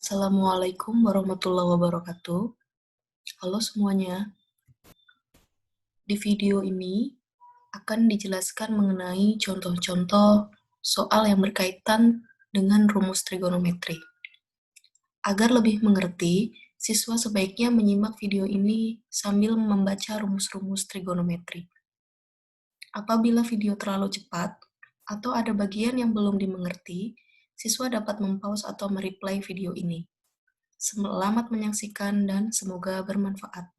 Assalamualaikum warahmatullahi wabarakatuh. Halo semuanya. Di video ini akan dijelaskan mengenai contoh-contoh soal yang berkaitan dengan rumus trigonometri. Agar lebih mengerti, siswa sebaiknya menyimak video ini sambil membaca rumus-rumus trigonometri. Apabila video terlalu cepat atau ada bagian yang belum dimengerti, siswa dapat mempause atau mereplay video ini. Selamat menyaksikan dan semoga bermanfaat.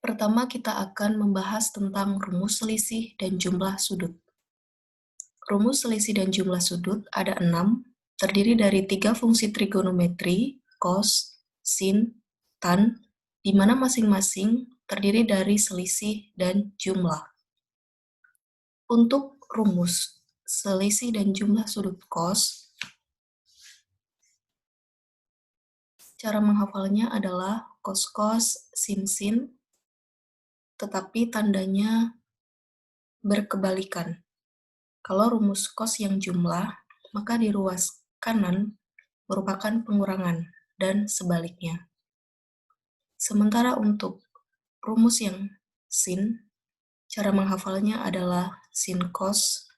Pertama, kita akan membahas tentang rumus selisih dan jumlah sudut. Rumus selisih dan jumlah sudut ada 6, terdiri dari 3 fungsi trigonometri, cos, sin, tan, di mana masing-masing terdiri dari selisih dan jumlah. Untuk rumus selisih dan jumlah sudut cos, cara menghafalnya adalah cos-cos, sin-sin, tetapi tandanya berkebalikan. Kalau rumus cos yang jumlah, maka di ruas kanan merupakan pengurangan, dan sebaliknya. Sementara untuk rumus yang sin, cara menghafalnya adalah sin cos,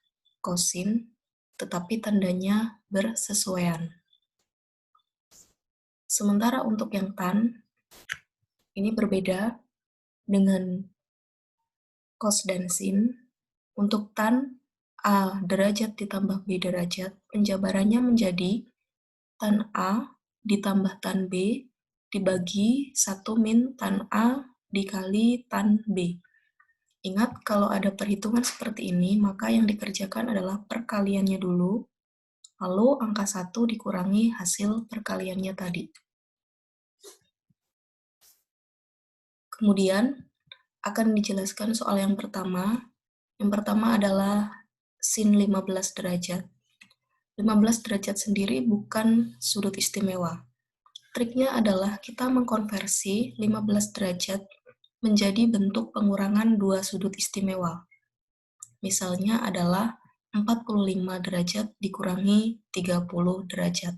kosin, tetapi tandanya bersesuaian. Sementara untuk yang tan, ini berbeda dengan cos dan sin. Untuk tan, A derajat ditambah B derajat, penjabarannya menjadi tan A ditambah tan B dibagi 1 min tan A dikali tan B. Ingat, kalau ada perhitungan seperti ini, maka yang dikerjakan adalah perkaliannya dulu, lalu angka 1 dikurangi hasil perkaliannya tadi. Kemudian, akan dijelaskan soal yang pertama. Yang pertama adalah sin 15 derajat. 15 derajat sendiri bukan sudut istimewa. Triknya adalah kita mengkonversi 15 derajat menjadi bentuk pengurangan dua sudut istimewa. Misalnya adalah 45 derajat dikurangi 30 derajat.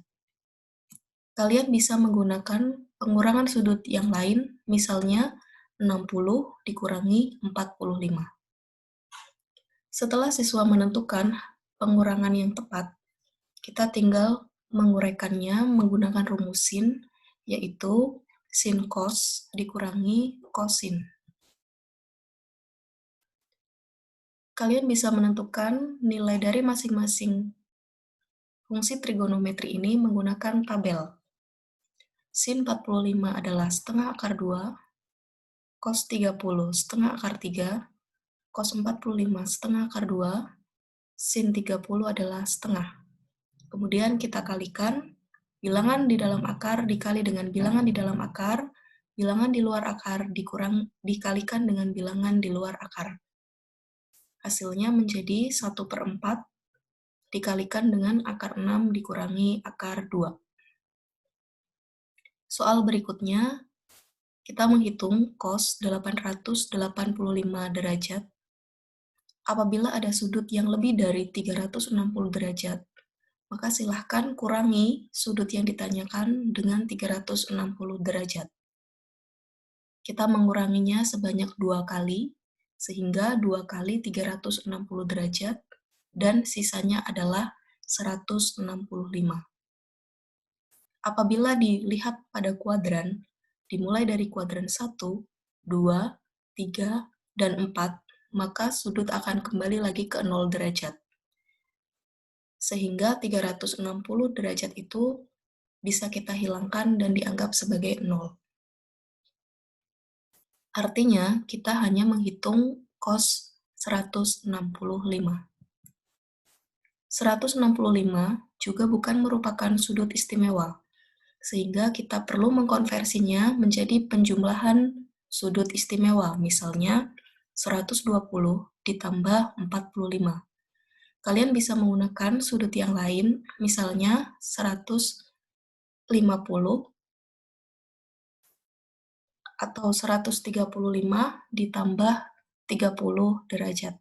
Kalian bisa menggunakan pengurangan sudut yang lain, misalnya 60 dikurangi 45. Setelah siswa menentukan pengurangan yang tepat, kita tinggal menguraikannya menggunakan rumus sin, yaitu sin cos dikurangi kosin. Kalian bisa menentukan nilai dari masing-masing fungsi trigonometri ini menggunakan tabel. Sin 45 adalah setengah akar 2, cos 30 setengah akar 3, cos 45 setengah akar 2, sin 30 adalah setengah. Kemudian kita kalikan bilangan di dalam akar dikali dengan bilangan di dalam akar, bilangan di luar akar dikalikan dengan bilangan di luar akar. Hasilnya menjadi 1/4 dikalikan dengan akar 6 dikurangi akar 2. Soal berikutnya, kita menghitung cos 885 derajat apabila ada sudut yang lebih dari 360 derajat. Maka silahkan kurangi sudut yang ditanyakan dengan 360 derajat. Kita menguranginya sebanyak 2 kali, sehingga 2 kali 360 derajat, dan sisanya adalah 165. Apabila dilihat pada kuadran, dimulai dari kuadran 1, 2, 3, dan 4, maka sudut akan kembali lagi ke 0 derajat. Sehingga 360 derajat itu bisa kita hilangkan dan dianggap sebagai 0. Artinya, kita hanya menghitung cos 165. 165 juga bukan merupakan sudut istimewa, sehingga kita perlu mengkonversinya menjadi penjumlahan sudut istimewa, misalnya 120 ditambah 45. Kalian bisa menggunakan sudut yang lain, misalnya 150 atau 135 ditambah 30 derajat.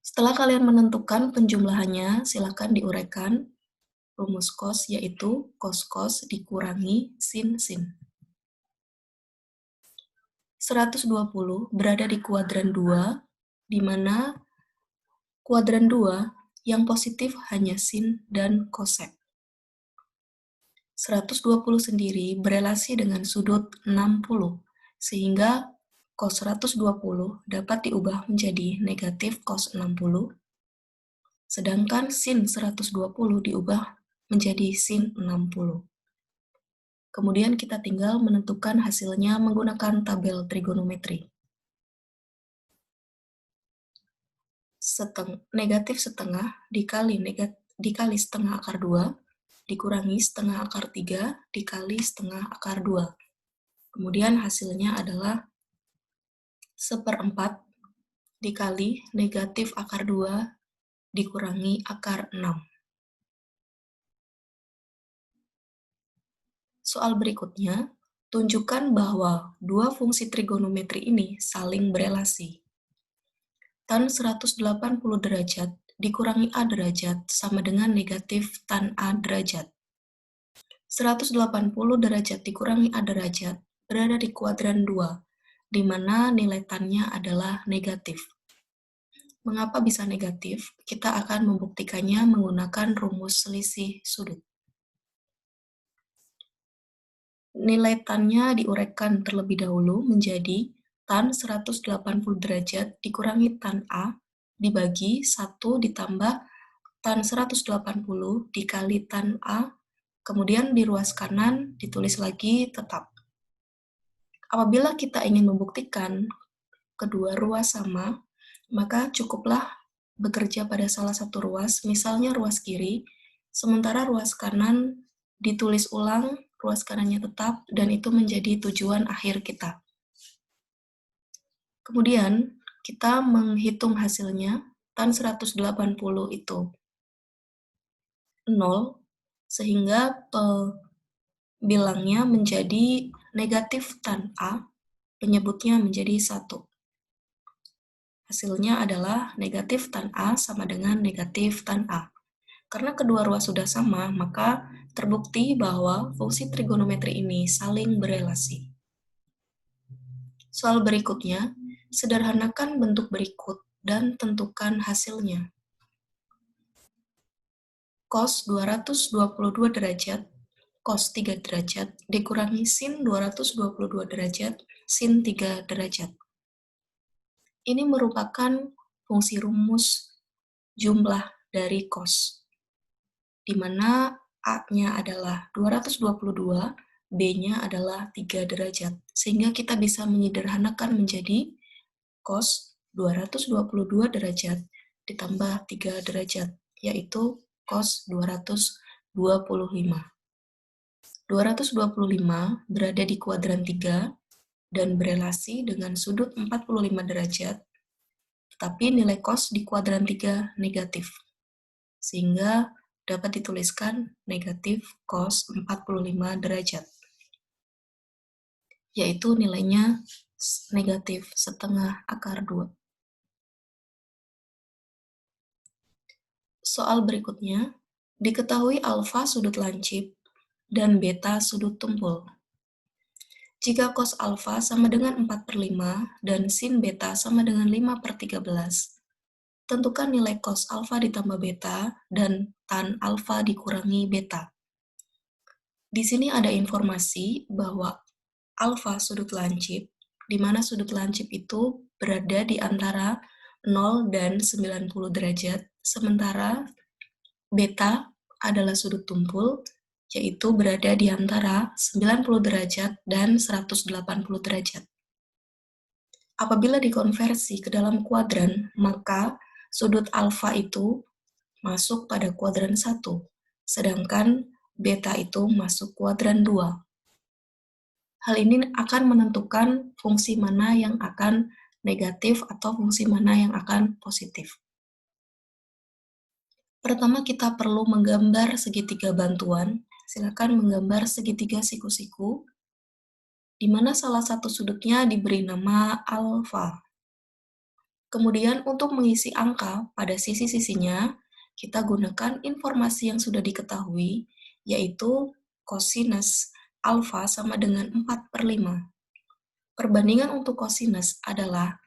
Setelah kalian menentukan penjumlahannya, silakan diuraikan. rumus cos, yaitu cos-cos dikurangi sin-sin. 120 berada di kuadran 2, di mana kuadran 2 yang positif hanya sin dan kosek. 120 sendiri berelasi dengan sudut 60, sehingga cos 120 dapat diubah menjadi negatif cos 60, sedangkan sin 120 diubah menjadi sin 60. Kemudian kita tinggal menentukan hasilnya menggunakan tabel trigonometri. Negatif setengah dikali setengah akar 2, dikurangi setengah akar 3, dikali setengah akar 2. Kemudian hasilnya adalah 1/4 dikali negatif akar 2 dikurangi akar 6. Soal berikutnya, tunjukkan bahwa dua fungsi trigonometri ini saling berelasi. Tan 180 derajat dikurangi A derajat sama dengan negatif tan A derajat. 180 derajat dikurangi A derajat berada di kuadran 2, di mana nilai tannya adalah negatif. Mengapa bisa negatif? Kita akan membuktikannya menggunakan rumus selisih sudut. Nilai tannya diuraikan terlebih dahulu menjadi tan 180 derajat dikurangi tan A dibagi 1 ditambah tan 180 dikali tan A, kemudian di ruas kanan ditulis lagi tetap. Apabila kita ingin membuktikan kedua ruas sama, maka cukuplah bekerja pada salah satu ruas, misalnya ruas kiri, sementara ruas kanan ditulis ulang, ruas kanannya tetap, dan itu menjadi tujuan akhir kita. Kemudian, kita menghitung hasilnya, tan 180 itu 0, sehingga bilangnya menjadi negatif tan A, penyebutnya menjadi 1. Hasilnya adalah negatif tan A sama dengan negatif tan A. Karena kedua ruas sudah sama, maka terbukti bahwa fungsi trigonometri ini saling berelasi. Soal berikutnya, sederhanakan bentuk berikut dan tentukan hasilnya. Cos 222 derajat, cos 3 derajat, dikurangi sin 222 derajat, sin 3 derajat. Ini merupakan fungsi rumus jumlah dari cos, di mana A-nya adalah 222, B-nya adalah 3 derajat. Sehingga kita bisa menyederhanakan menjadi cos 222 derajat ditambah 3 derajat, yaitu cos 225. 225 berada di kuadran 3 dan berelasi dengan sudut 45 derajat, tetapi nilai cos di kuadran 3 negatif, sehingga dapat dituliskan negatif cos 45 derajat, yaitu nilainya negatif setengah akar 2. Soal berikutnya, diketahui alfa sudut lancip dan beta sudut tumpul. Jika cos alfa sama dengan 4/5 dan sin beta sama dengan 5/13, tentukan nilai cos alfa ditambah beta dan tan alfa dikurangi beta. Di sini ada informasi bahwa alfa sudut lancip, di mana sudut lancip itu berada di antara 0 dan 90 derajat, sementara beta adalah sudut tumpul, yaitu berada di antara 90 derajat dan 180 derajat. Apabila dikonversi ke dalam kuadran, maka sudut alfa itu masuk pada kuadran 1, sedangkan beta itu masuk kuadran 2. Hal ini akan menentukan fungsi mana yang akan negatif atau fungsi mana yang akan positif. Pertama, kita perlu menggambar segitiga bantuan. Silakan menggambar segitiga siku-siku, di mana salah satu sudutnya diberi nama alfa. Kemudian untuk mengisi angka pada sisi-sisinya, kita gunakan informasi yang sudah diketahui, yaitu kosinus alfa sama dengan 4/5. Perbandingan untuk kosinus adalah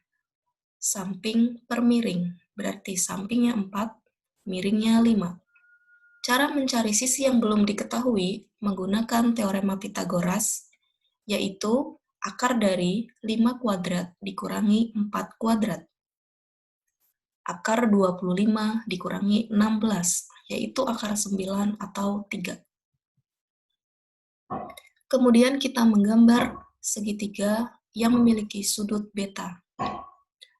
samping per miring, berarti sampingnya 4, miringnya 5. Cara mencari sisi yang belum diketahui menggunakan teorema Pythagoras, yaitu akar dari 5 kuadrat dikurangi 4 kuadrat. Akar 25 dikurangi 16, yaitu akar 9 atau 3. Kemudian kita menggambar segitiga yang memiliki sudut beta.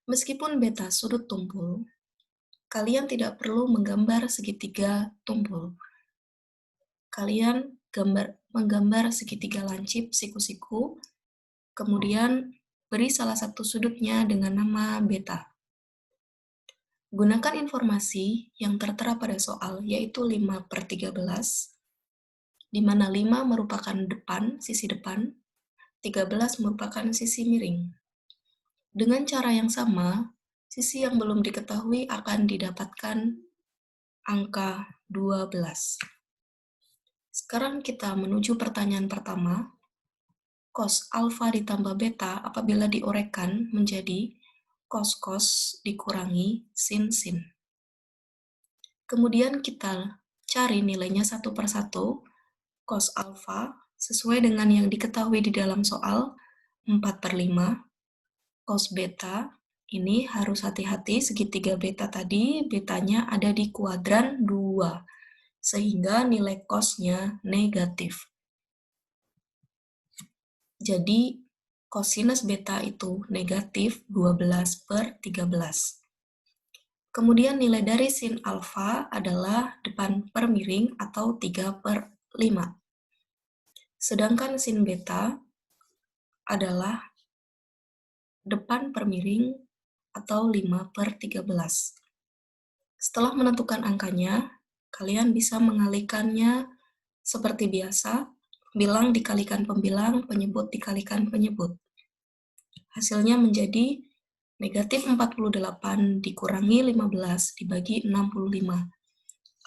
Meskipun beta sudut tumpul, kalian tidak perlu menggambar segitiga tumpul. Kalian menggambar segitiga lancip siku-siku, kemudian beri salah satu sudutnya dengan nama beta. Gunakan informasi yang tertera pada soal, yaitu 5/13, di mana 5 merupakan depan, sisi depan, 13 merupakan sisi miring. Dengan cara yang sama, sisi yang belum diketahui akan didapatkan angka 12. Sekarang kita menuju pertanyaan pertama. Cos alfa ditambah beta apabila diuraikan menjadi cos-cos dikurangi sin-sin. Kemudian kita cari nilainya satu per satu. Cos alfa sesuai dengan yang diketahui di dalam soal 4/5. Cos beta ini harus hati-hati, segitiga beta tadi, betanya ada di kuadran 2, sehingga nilai cosnya negatif. Jadi, kosinus beta itu negatif 12/13. Kemudian nilai dari sin alfa adalah depan per miring atau 3/5. Sedangkan sin beta adalah depan per miring atau 5/13. Setelah menentukan angkanya, kalian bisa mengalihkannya seperti biasa, bilang dikalikan pembilang, penyebut dikalikan penyebut. Hasilnya menjadi negatif 48 dikurangi 15 dibagi 65.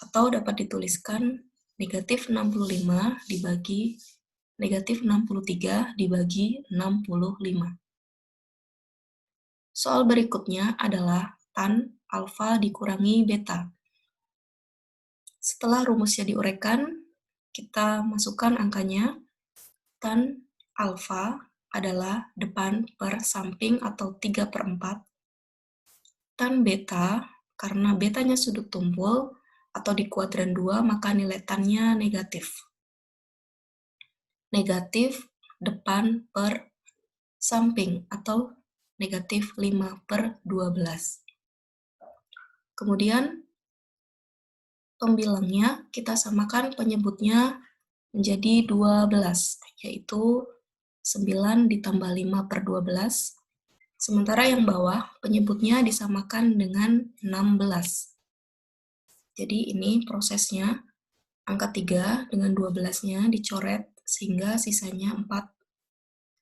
Atau dapat dituliskan negatif 65 dibagi negatif 63 dibagi 65. Soal berikutnya adalah tan alfa dikurangi beta. Setelah rumusnya diuraikan, kita masukkan angkanya. Tan alfa adalah depan per samping atau 3/4. Tan beta, karena betanya sudut tumpul atau di kuadran 2, maka nilai tannya negatif. Negatif depan per samping atau negatif 5/12. Kemudian pembilangnya kita samakan penyebutnya menjadi 12, yaitu 9 ditambah 5/12. Sementara yang bawah penyebutnya disamakan dengan 16. Jadi ini prosesnya, angka 3 dengan 12-nya dicoret sehingga sisanya 4.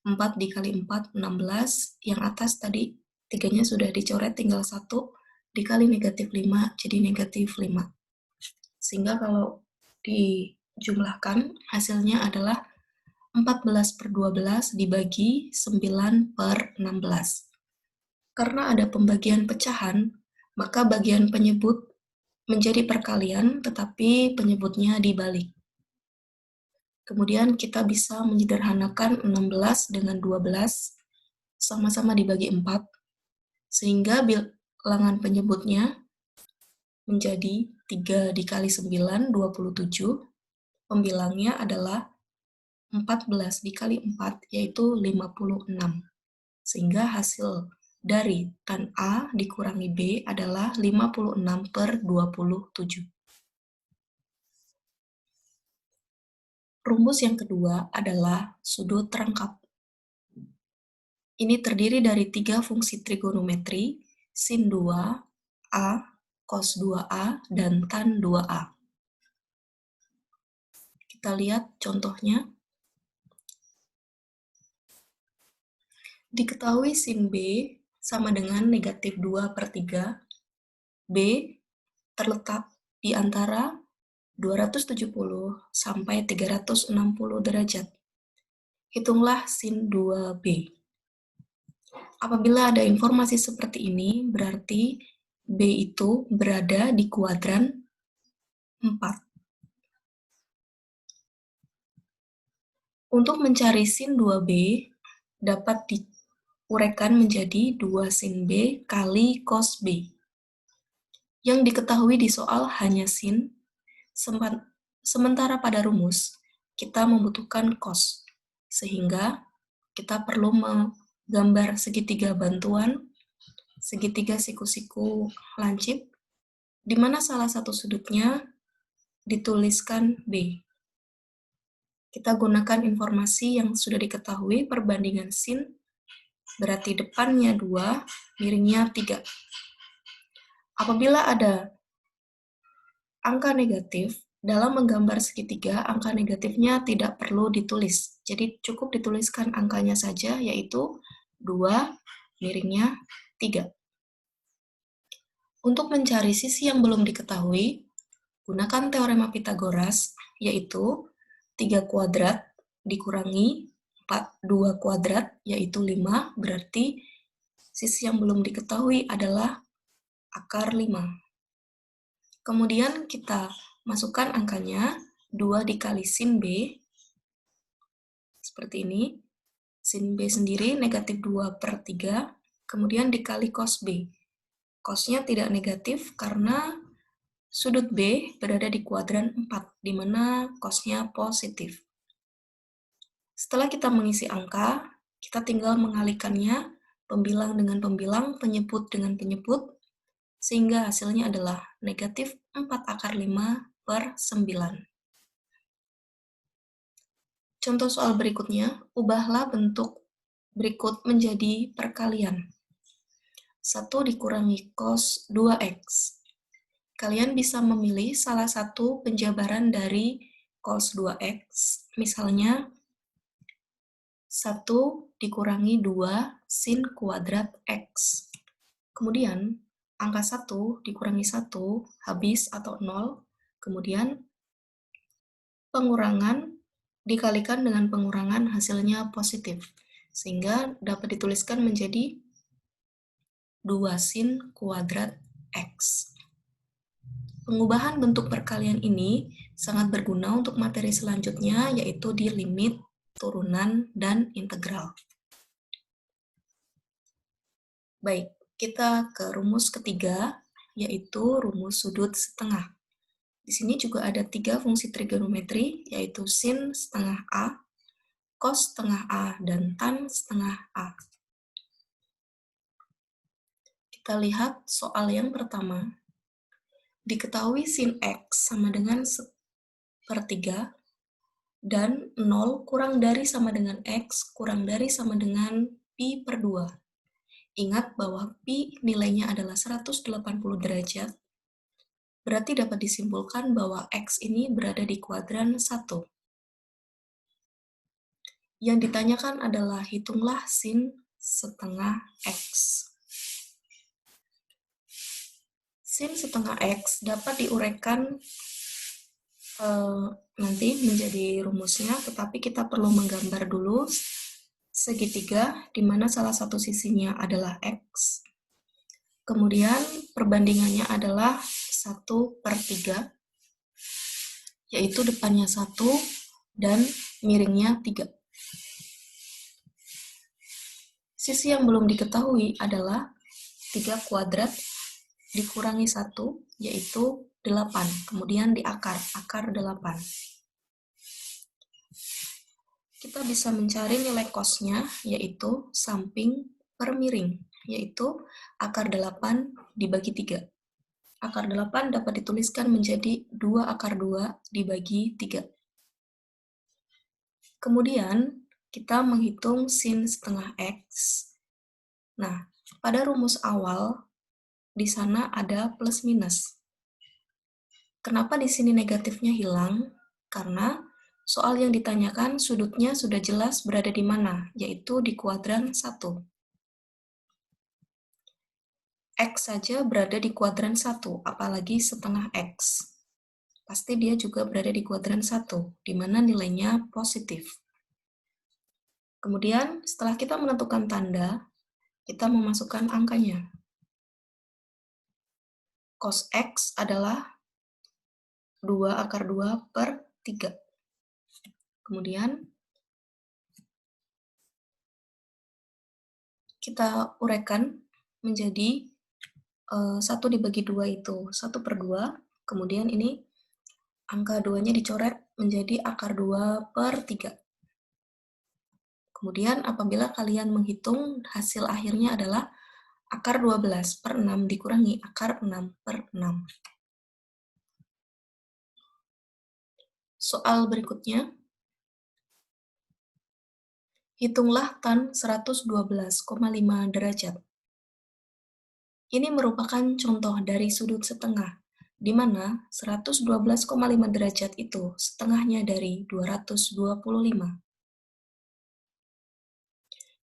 4 dikali 4, 16. Yang atas tadi 3-nya sudah dicoret, tinggal 1 dikali negatif 5, jadi negatif 5. Sehingga kalau dijumlahkan, hasilnya adalah 14/12 dibagi 9/16. Karena ada pembagian pecahan, maka bagian penyebut menjadi perkalian, tetapi penyebutnya dibalik. Kemudian kita bisa menyederhanakan 16 dengan 12, sama-sama dibagi 4, sehingga bilangan penyebutnya menjadi 3 dikali 9, 27. Pembilangnya adalah 14 dikali 4, yaitu 56. Sehingga hasil dari tan A dikurangi B adalah 56/27. Rumus yang kedua adalah sudut rangkap. Ini terdiri dari 3 fungsi trigonometri, sin 2, A, cos 2A, dan tan 2A. Kita lihat contohnya. Diketahui sin B sama dengan negatif 2/3. B terletak di antara 270 sampai 360 derajat. Hitunglah sin 2B. Apabila ada informasi seperti ini, berarti B itu berada di kuadran 4. Untuk mencari sin 2B, dapat diuraikan menjadi 2 sin B kali cos B. Yang diketahui di soal hanya sin, sementara pada rumus, kita membutuhkan cos, sehingga kita perlu menggambar segitiga bantuan, segitiga siku-siku lancip, di mana salah satu sudutnya dituliskan B. Kita gunakan informasi yang sudah diketahui, perbandingan sin, berarti depannya 2, miringnya 3. Apabila ada angka negatif, dalam menggambar segitiga, angka negatifnya tidak perlu ditulis. Jadi cukup dituliskan angkanya saja, yaitu 2, miringnya 3. Untuk mencari sisi yang belum diketahui, gunakan teorema Pitagoras, yaitu 3 kuadrat dikurangi 2 kuadrat, yaitu 5, berarti sisi yang belum diketahui adalah akar 5. Kemudian kita masukkan angkanya, 2 dikali sin B, seperti ini. Sin B sendiri negatif 2/3, kemudian dikali cos B. Cosnya tidak negatif karena sudut B berada di kuadran 4, di mana cosnya positif. Setelah kita mengisi angka, kita tinggal mengalihkannya, pembilang dengan pembilang, penyebut dengan penyebut, sehingga hasilnya adalah negatif 4/5/9. Contoh soal berikutnya, ubahlah bentuk berikut menjadi perkalian. 1 dikurangi cos 2x. Kalian bisa memilih salah satu penjabaran dari cos 2x, misalnya 1 dikurangi 2 sin kuadrat x. Kemudian, angka 1 dikurangi 1 habis atau 0, kemudian pengurangan dikalikan dengan pengurangan hasilnya positif, sehingga dapat dituliskan menjadi 2 sin kuadrat x. Pengubahan bentuk perkalian ini sangat berguna untuk materi selanjutnya, yaitu di limit, turunan, dan integral. Baik, kita ke rumus ketiga, yaitu rumus sudut setengah. Di sini juga ada 3 fungsi trigonometri, yaitu sin setengah A, cos setengah A, dan tan setengah A. Kita lihat soal yang pertama. Diketahui sin X sama dengan 1/3 dan 0 kurang dari sama dengan X kurang dari sama dengan pi/2. Ingat bahwa pi nilainya adalah 180 derajat, berarti dapat disimpulkan bahwa X ini berada di kuadran 1. Yang ditanyakan adalah hitunglah sin setengah X. Sin setengah X dapat diuraikan nanti menjadi rumusnya, tetapi kita perlu menggambar dulu segitiga di mana salah satu sisinya adalah X. Kemudian perbandingannya adalah 1/3, yaitu depannya 1 dan miringnya 3. Sisi yang belum diketahui adalah 3 kuadrat dikurangi 1, yaitu 8, kemudian diakar, akar 8. Kita bisa mencari nilai cosnya, yaitu samping per miring, yaitu akar 8 dibagi 3. Akar 8 dapat dituliskan menjadi 2 akar 2 dibagi 3. Kemudian, kita menghitung sin setengah X. Nah, pada rumus awal, di sana ada plus minus. Kenapa di sini negatifnya hilang? Karena soal yang ditanyakan sudutnya sudah jelas berada di mana, yaitu di kuadran 1. X saja berada di kuadran 1, apalagi setengah X. pasti dia juga berada di kuadran 1, di mana nilainya positif. Kemudian, setelah kita menentukan tanda, kita memasukkan angkanya. Cos X adalah 2/2/3. Kemudian, kita uraikan menjadi 1 dibagi 2 itu 1/2, kemudian ini angka 2-nya dicoret menjadi akar 2/3. Kemudian apabila kalian menghitung, hasil akhirnya adalah akar 12/6 dikurangi akar 6/6. Soal berikutnya, hitunglah tan 112,5 derajat. Ini merupakan contoh dari sudut setengah, di mana 112,5 derajat itu setengahnya dari 225.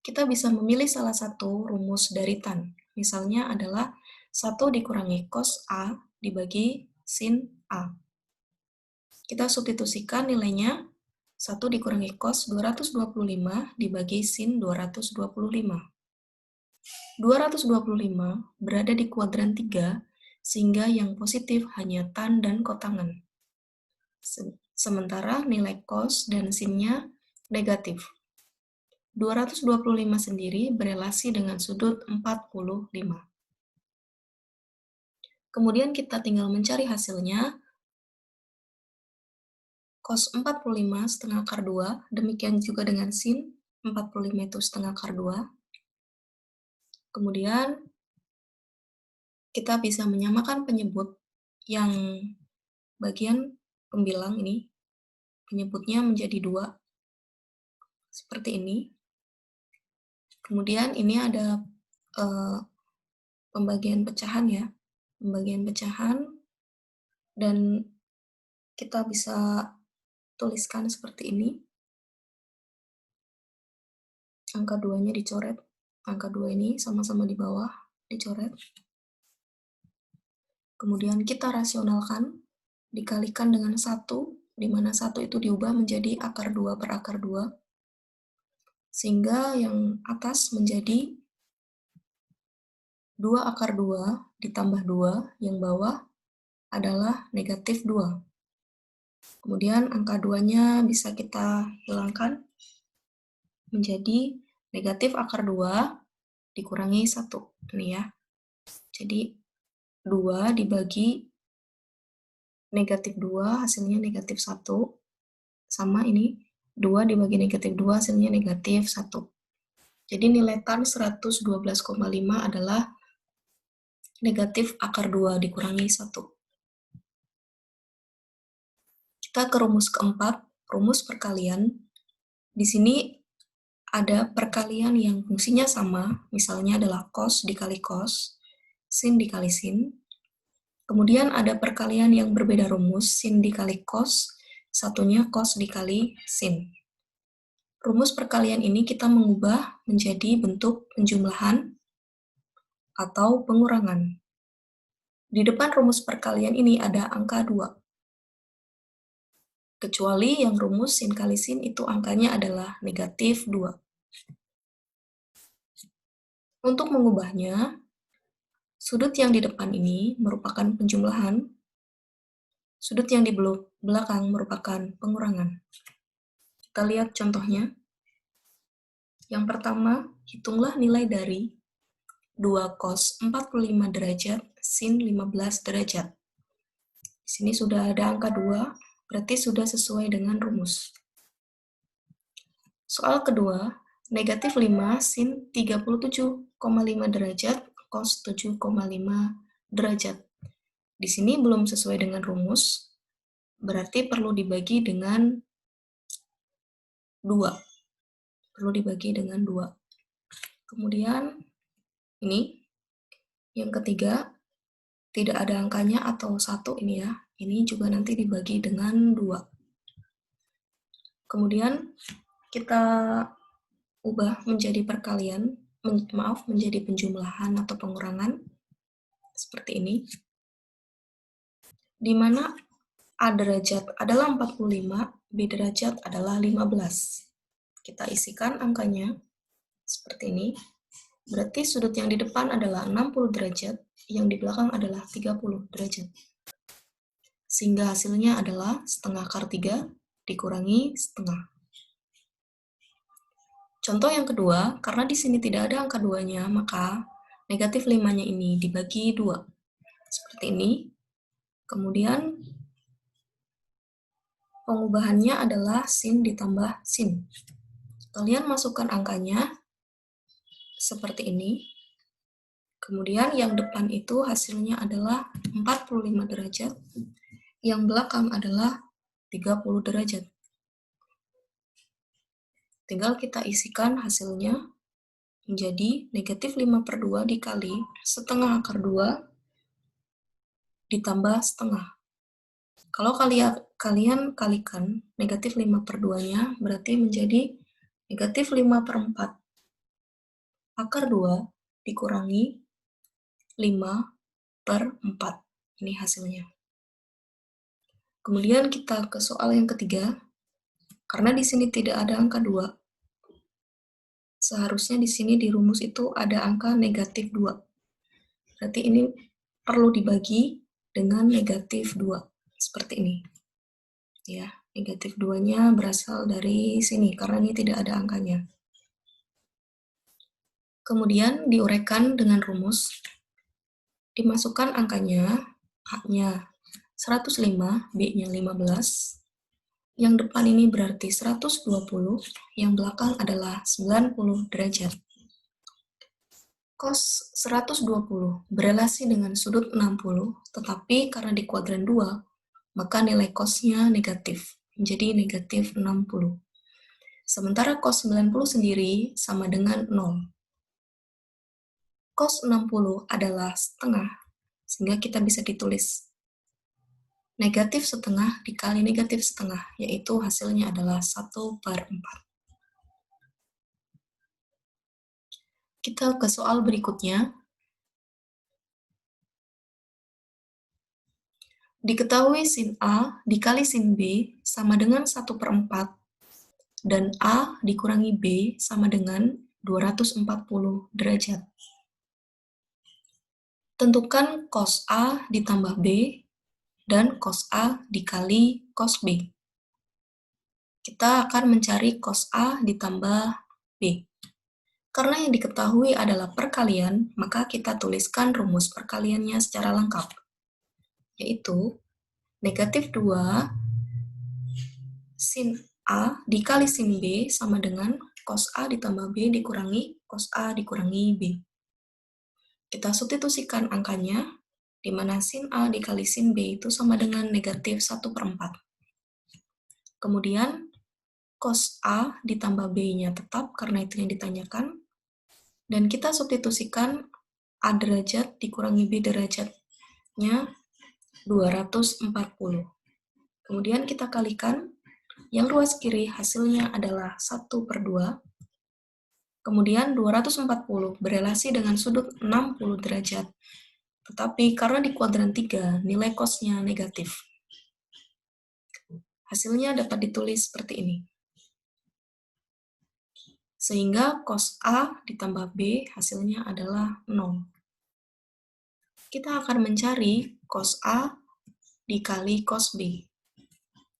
Kita bisa memilih salah satu rumus dari tan. Misalnya adalah 1 dikurangi cos A dibagi sin A. Kita substitusikan nilainya 1 dikurangi cos 225 dibagi sin 225. 225 berada di kuadran 3, sehingga yang positif hanya tan dan kotangan. Sementara nilai cos dan sinnya negatif. 225 sendiri berelasi dengan sudut 45. Kemudian kita tinggal mencari hasilnya. Cos 45 setengah akar 2, demikian juga dengan sin 45 itu setengah akar 2. Kemudian kita bisa menyamakan penyebut yang bagian pembilang ini, penyebutnya menjadi 2, seperti ini. Kemudian ini ada pembagian pecahan ya, pembagian pecahan, dan kita bisa tuliskan seperti ini. Angka 2-nya dicoret, angka 2 ini sama-sama di bawah, dicoret. Kemudian kita rasionalkan, dikalikan dengan 1, di mana 1 itu diubah menjadi akar 2/2, sehingga yang atas menjadi 2/2 ditambah 2, yang bawah adalah negatif 2. Kemudian angka 2-nya bisa kita hilangkan menjadi negatif akar 2 dikurangi 1. Ini ya. Jadi 2 dibagi negatif 2 hasilnya negatif 1, sama ini 2 dibagi negatif 2 hasilnya negatif 1. Jadi nilai tan 112,5 adalah negatif akar 2 dikurangi 1. Kita ke rumus keempat, rumus perkalian. Di sini ada perkalian yang fungsinya sama, misalnya adalah cos dikali cos, sin dikali sin. Kemudian ada perkalian yang berbeda rumus, sin dikali cos, satunya cos dikali sin. Rumus perkalian ini kita mengubah menjadi bentuk penjumlahan atau pengurangan. Di depan rumus perkalian ini ada angka 2. Kecuali yang rumus sin kali sin itu angkanya adalah negatif 2. Untuk mengubahnya, sudut yang di depan ini merupakan penjumlahan, sudut yang di belakang merupakan pengurangan. Kita lihat contohnya. Yang pertama, hitunglah nilai dari 2 cos 45 derajat sin 15 derajat. Di sini sudah ada angka 2, berarti sudah sesuai dengan rumus. Soal kedua, negatif 5 sin 37,5 derajat cos 7,5 derajat. Di sini belum sesuai dengan rumus, berarti perlu dibagi dengan 2. Perlu dibagi dengan 2. Kemudian, ini, yang ketiga, tidak ada angkanya atau 1 ini ya. Ini juga nanti dibagi dengan 2. Kemudian, kita ubah menjadi perkalian, menjadi penjumlahan atau pengurangan, seperti ini. Di mana A derajat adalah 45, B derajat adalah 15. Kita isikan angkanya seperti ini. Berarti sudut yang di depan adalah 60 derajat, yang di belakang adalah 30 derajat. Sehingga hasilnya adalah setengah akar 3 dikurangi setengah. Contoh yang kedua, karena di sini tidak ada angka 2-nya, maka negatif 5-nya ini dibagi 2. Seperti ini. Kemudian pengubahannya adalah sin ditambah sin. Kalian masukkan angkanya seperti ini. Kemudian yang depan itu hasilnya adalah 45 derajat. Yang belakang adalah 30 derajat. Tinggal kita isikan hasilnya menjadi negatif 5/2 dikali setengah akar 2 ditambah setengah. Kalau kalian kalikan negatif 5/2-nya berarti menjadi negatif 5/4 akar 2 dikurangi 5/4. Ini hasilnya. Kemudian kita ke soal yang ketiga. Karena di sini tidak ada angka 2, seharusnya di sini di rumus itu ada angka negatif 2. Berarti ini perlu dibagi dengan negatif 2. Seperti ini. Ya, negatif 2-nya berasal dari sini, karena ini tidak ada angkanya. Kemudian diuraikan dengan rumus. Dimasukkan angkanya, A-nya 105, B-nya 15. Yang depan ini berarti 120, yang belakang adalah 90 derajat. Cos 120 berelasi dengan sudut 60, tetapi karena di kuadran 2, maka nilai cosnya negatif, menjadi negatif 60. Sementara cos 90 sendiri sama dengan 0. Cos 60 adalah setengah, sehingga kita bisa ditulis negatif setengah dikali negatif setengah, yaitu hasilnya adalah 1/4. Kita ke soal berikutnya. Diketahui sin A dikali sin B sama dengan 1/4, dan A dikurangi B sama dengan 240 derajat. Tentukan cos A ditambah B dan cos A dikali cos B. Kita akan mencari cos A ditambah B. Karena yang diketahui adalah perkalian, maka kita tuliskan rumus perkaliannya secara lengkap, yaitu negatif 2 sin A dikali sin B sama dengan cos A ditambah B dikurangi cos A dikurangi B. Kita substitusikan angkanya, di mana sin A dikali sin B itu sama dengan negatif 1/4. Kemudian, cos A ditambah B-nya tetap, karena itu yang ditanyakan. Dan kita substitusikan A derajat dikurangi B derajatnya 240. Kemudian kita kalikan, yang ruas kiri hasilnya adalah 1/2. Kemudian 240 berelasi dengan sudut 60 derajat. Tetapi karena di kuadran 3, nilai cos-nya negatif. Hasilnya dapat ditulis seperti ini. Sehingga cos A ditambah B hasilnya adalah 0. Kita akan mencari cos A dikali cos B.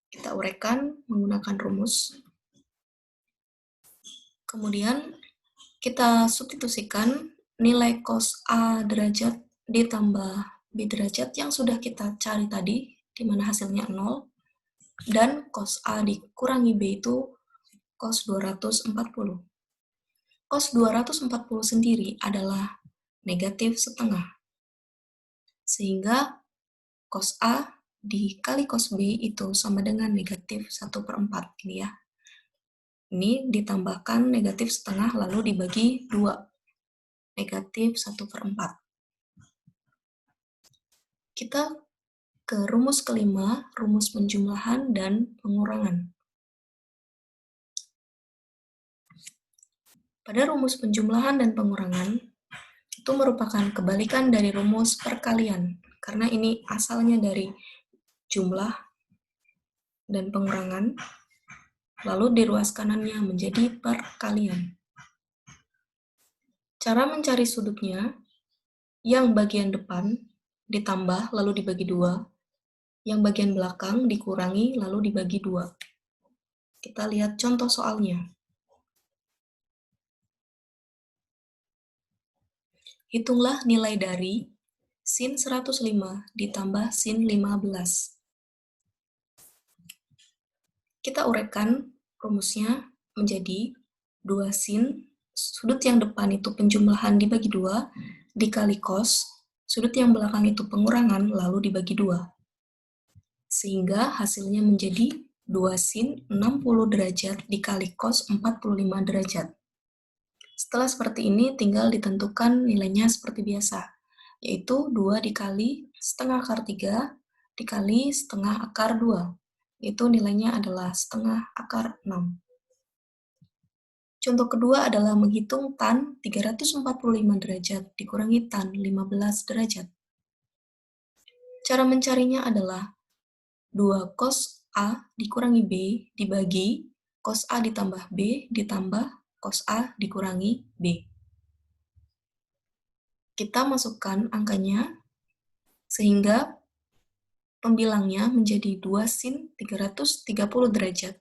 Kita uraikan menggunakan rumus. Kemudian kita substitusikan nilai cos A derajat ditambah B derajat yang sudah kita cari tadi, di mana hasilnya 0, dan cos A dikurangi B itu cos 240. Cos 240 sendiri adalah negatif setengah. Sehingga cos A dikali cos B itu sama dengan negatif 1/4. Ini ya. Ini ditambahkan negatif setengah lalu dibagi 2. Negatif 1/4. Kita ke rumus kelima, rumus penjumlahan dan pengurangan. Pada rumus penjumlahan dan pengurangan, itu merupakan kebalikan dari rumus perkalian, karena ini asalnya dari jumlah dan pengurangan, lalu di ruas kanannya menjadi perkalian. Cara mencari sudutnya, yang bagian depan ditambah lalu dibagi 2, yang bagian belakang dikurangi lalu dibagi 2. Kita lihat contoh soalnya. Hitunglah nilai dari sin 105 ditambah sin 15. Kita uraikan rumusnya menjadi 2 sin, sudut yang depan itu penjumlahan dibagi 2, dikali cos, sudut yang belakang itu pengurangan lalu dibagi 2. Sehingga hasilnya menjadi 2 sin 60 derajat dikali cos 45 derajat. Setelah seperti ini, tinggal ditentukan nilainya seperti biasa, yaitu 2 dikali setengah akar 3 dikali setengah akar 2, yaitu nilainya adalah setengah akar 6. Contoh kedua adalah menghitung tan 345 derajat dikurangi tan 15 derajat. Cara mencarinya adalah 2 cos A dikurangi B dibagi cos A ditambah B ditambah cos A dikurangi B. Kita masukkan angkanya sehingga pembilangnya menjadi 2 sin 330 derajat.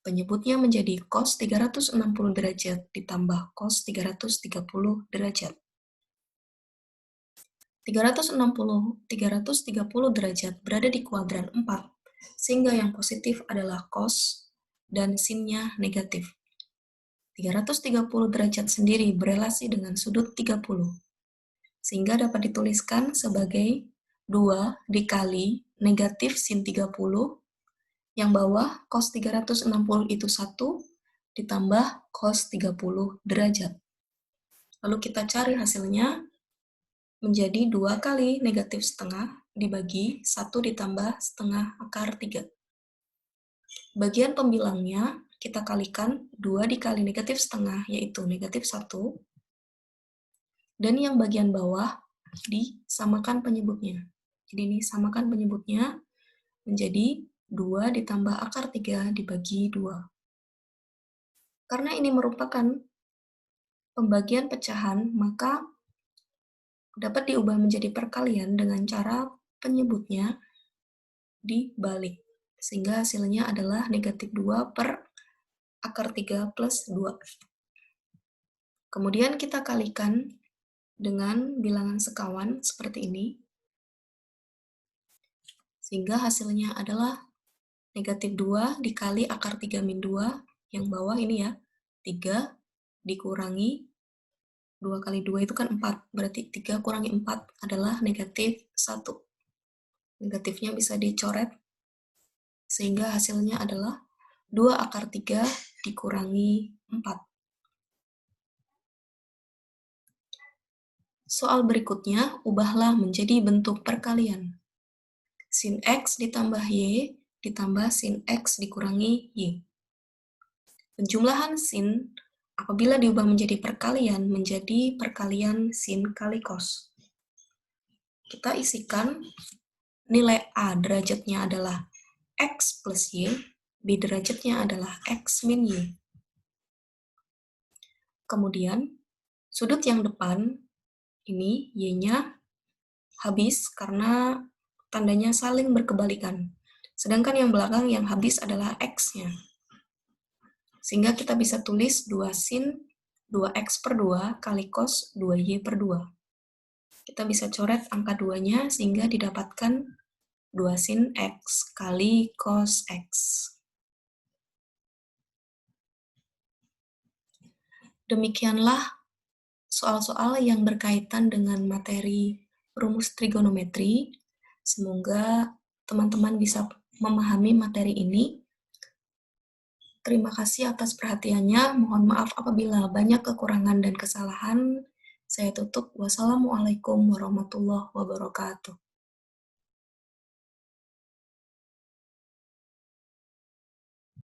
Penyebutnya menjadi cos 360 derajat ditambah cos 330 derajat. 360 derajat berada di kuadran 4, sehingga yang positif adalah cos dan sinnya negatif. 330 derajat sendiri berelasi dengan sudut 30, sehingga dapat dituliskan sebagai 2 dikali negatif sin 30, yang bawah cos 360 itu 1, ditambah cos 30 derajat. Lalu kita cari hasilnya, menjadi 2 kali negatif setengah dibagi 1 ditambah setengah akar 3. Bagian pembilangnya kita kalikan 2 dikali negatif setengah, yaitu negatif 1. Dan yang bagian bawah disamakan penyebutnya. Jadi ini samakan penyebutnya menjadi 2 ditambah akar 3 dibagi 2. Karena ini merupakan pembagian pecahan, maka dapat diubah menjadi perkalian dengan cara penyebutnya dibalik. Sehingga hasilnya adalah negatif 2 per akar 3 plus 2. Kemudian kita kalikan dengan bilangan sekawan seperti ini. Sehingga hasilnya adalah negatif 2 dikali akar 3 min 2, yang bawah ini ya, 3 dikurangi 2 kali 2 itu kan 4, berarti 3 kurangi 4 adalah negatif 1. Negatifnya bisa dicoret, sehingga hasilnya adalah 2 akar 3 dikurangi 4. Soal berikutnya, ubahlah menjadi bentuk perkalian. Sin X ditambah Y ditambah sin X dikurangi Y. Penjumlahan sin apabila diubah menjadi perkalian, menjadi perkalian sin kali cos. Kita isikan nilai A derajatnya adalah X plus Y, B derajatnya adalah X min Y. Kemudian, sudut yang depan, ini Y-nya habis karena tandanya saling berkebalikan. Sedangkan yang belakang yang habis adalah X-nya. Sehingga kita bisa tulis 2 sin 2x per 2 kali cos 2y per 2. Kita bisa coret angka 2-nya sehingga didapatkan 2 sin x kali cos x. Demikianlah soal-soal yang berkaitan dengan materi rumus trigonometri. Semoga teman-teman bisa memahami materi ini. Terima kasih atas perhatiannya. Mohon maaf apabila banyak kekurangan dan kesalahan. Saya tutup. Wassalamualaikum warahmatullahi wabarakatuh.